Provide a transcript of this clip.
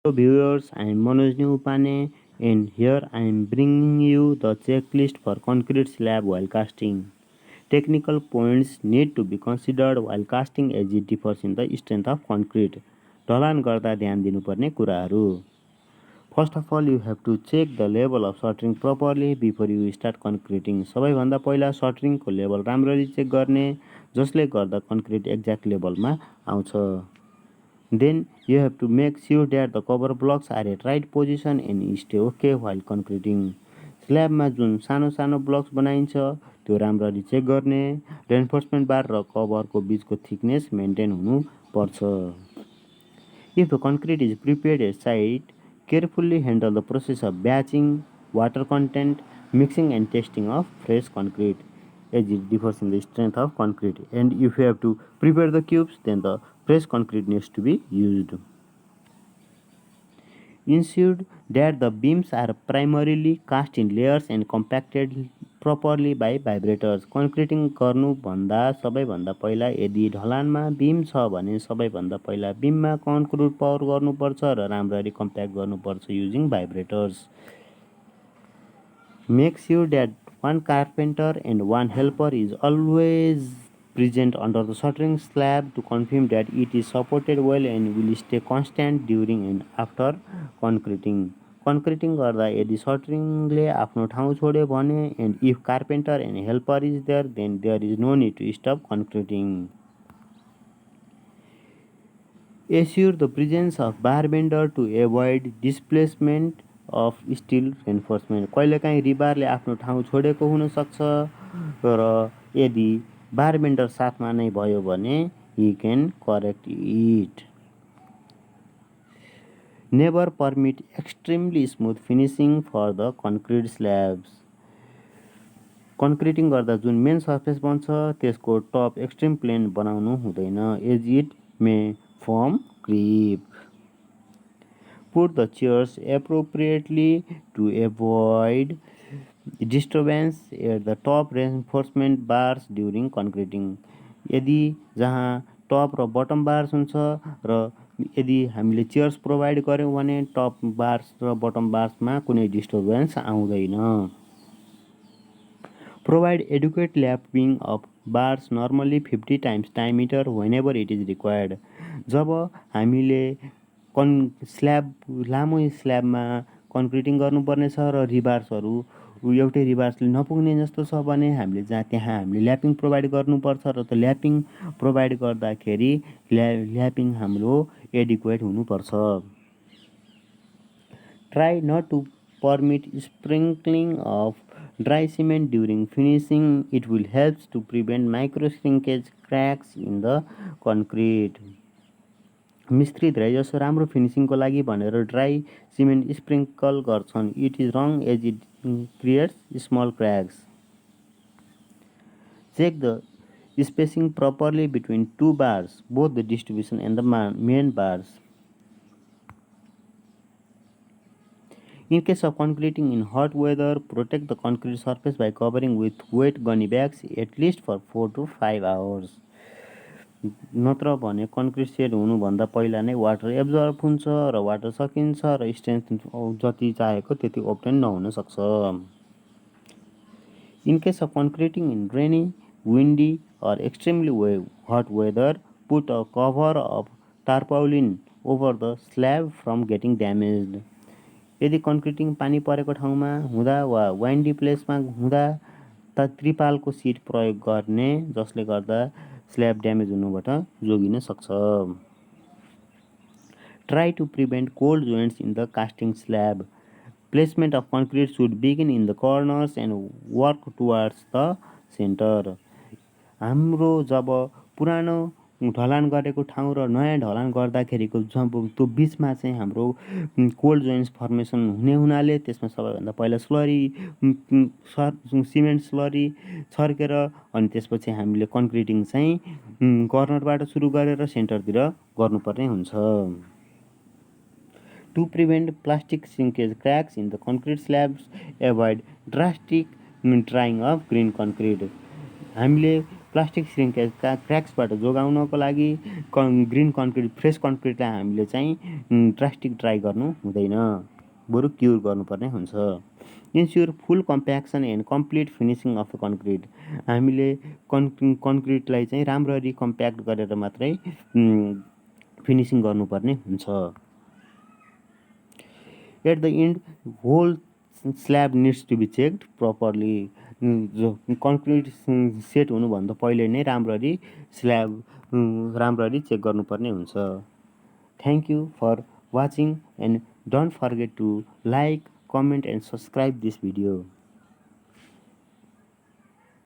Hello viewers, I am Manoj Upane and here I am bringing you the checklist for concrete slab while casting. Technical points need to be considered while casting as it differs in the strength of concrete. ढलान गर्दा ध्यान दिनुपर्ने कुराहरू. First of all, you have to check the level of shuttering properly before you start concreting. सबैभन्दा पहिला सटरिङको level राम्ररी check गर्ने, जसले गर्दा कन्क्रिट एक्ज्याक्ट लेभलमा आउँछ. Then you have to make sure that the cover blocks are at right position and stay okay while concreting. स्ल्याबमा जुन सानो सानो ब्लक्स बनाइन्छ त्यो राम्ररी चेक गर्ने. रेन्फोर्समेन्ट बार र कभरको बिचको थिकनेस मेन्टेन हुनुपर्छ. If the concrete is prepared at site, carefully handle the process of batching, water content, mixing and testing of fresh concrete as it differs in the strength of concrete. And if you have to prepare the cubes, then the fresh concrete needs to be used. Ensure that the beams are primarily cast in layers and compacted properly by vibrators. कन्क्रिटिङ गर्नुभन्दा सबैभन्दा पहिला यदि ढलानमा बिम छ भने सबैभन्दा पहिला बिममा concrete power गर्नुपर्छ र राम्ररी कम्प्याक्ट गर्नुपर्छ using भाइब्रेटर्स. Make sure that one carpenter and one helper is always present under the shuttering slab to confirm that it is supported well and will stay constant during and after concreting. कन्क्रिटिङ गर्दा यदि सटरिङले आफ्नो ठाउँ छोड्यो भने and if carpenter and helper is there, then there is no need to stop concreting. Assure the presence of bar bender to avoid displacement of steel reinforcement. कहिलेकाहीँ रिबारले आफ्नो ठाउँ छोडेको हुनसक्छ र यदि बार बेन्डर साथमा नै भयो भने he can correct it. Never permit extremely smooth finishing for the concrete slabs. कन्क्रिटिङ गर्दा जुन मेन सर्फेस बन्छ त्यसको टप एक्सट्रिम प्लेन बनाउनु हुँदैन as it may firm creep. Put the chairs appropriately to avoid disturbance at the top reinforcement bars during concreting. यदि जहाँ top र bottom bars हुन्छ र यदि हामीले चेयर्स प्रोभाइड गर्यौँ भने टप बार्स र बटम बार्समा कुनै डिस्टर्बेन्स आउँदैन. Provide adequate lapping of bars normally 50 times diameter whenever it is required. जब हामीले स्ल्याब लामो स्ल्याबमा कन्क्रिटिङ गर्नुपर्नेछ र रिबार्सहरू एउटै रिबार्सले नपुग्ने जस्तो छ भने हामीले त्यहाँ हामीले ल्यापिङ प्रोभाइड गर्नुपर्छ र त्यो ल्यापिङ प्रोभाइड गर्दाखेरि ल्यापिङ हाम्रो एडिक्वेट हुनुपर्छ. Try not to permit sprinkling of dry cement during finishing. It will help to prevent micro shrinkage cracks in the concrete. मिस्त्री धेरैजसो राम्रो फिनिसिङको लागि भनेर ड्राई सिमेन्ट स्प्रिङ्कल गर्छन्. It is wrong as it creates small cracks. Check the spacing properly between two bars, both the distribution and the main bars. In case of concreting in hot weather, protect the concrete surface by covering with wet gunny bags at least for 4 to 5 hours. नत्र भने concrete shed हुनुभन्दा पहिला नै water absorb हुन्छ र water सकिन्छ र strength जति चाहेको त्यति ओप्टेन नहुन सक्छ. In case of concreting in rainy, windy or extremely hot weather, put a cover of tarpaulin over the slab from getting damaged. यदि कन्क्रिटिङ पानी परेको ठाउँमा हुँदा वा वाइन्डी प्लेसमा हुँदा त त्रिपालको सिट प्रयोग गर्ने जसले गर्दा स्ल्याब ड्यामेज हुनुबाट जोगिन सक्छ. Try to prevent cold joints in the casting slab. Placement of concrete should begin in the corners and work towards the center. हाम्रो जब पुरानो ढलान गरेको ठाउँ र नयाँ ढलान गर्दाखेरिको जब त्यो बिचमा चाहिँ हाम्रो कोल्ड जोइन्ट्स फर्मेसन हुने हुनाले त्यसमा सबैभन्दा पहिला सिमेन्ट स्लरी छर्केर अनि त्यसपछि हामीले कन्क्रिटिङ चाहिँ कर्नरबाट सुरु गरेर सेन्टरतिर गर्नुपर्ने हुन्छ. To prevent plastic shrinkage cracks in the concrete slabs, avoid drastic drying of green concrete. हामीले प्लास्टिक श्रिङ्केजका क्र्याक्सबाट जोगाउनको लागि ग्रिन कन्क्रिट फ्रेस कन्क्रिटलाई हामीले चाहिँ ड्रास्टिक ट्राई गर्नु हुँदैन, बरु क्युर गर्नुपर्ने हुन्छ। Ensure full compaction and complete finishing of the concrete. हामीले कन्क्रिटलाई चाहिँ राम्ररी कम्प्याक्ट गरेर मात्रै फिनिसिङ गर्नुपर्ने हुन्छ। At the end whole slab needs to be checked properly. जो कन्क्रिट सेट हुनुभन्दा पहिले नै राम्ररी स्ल्याब राम्ररी चेक गर्नुपर्ने हुन्छ। Thank you for watching and don't forget to like, comment and subscribe this video.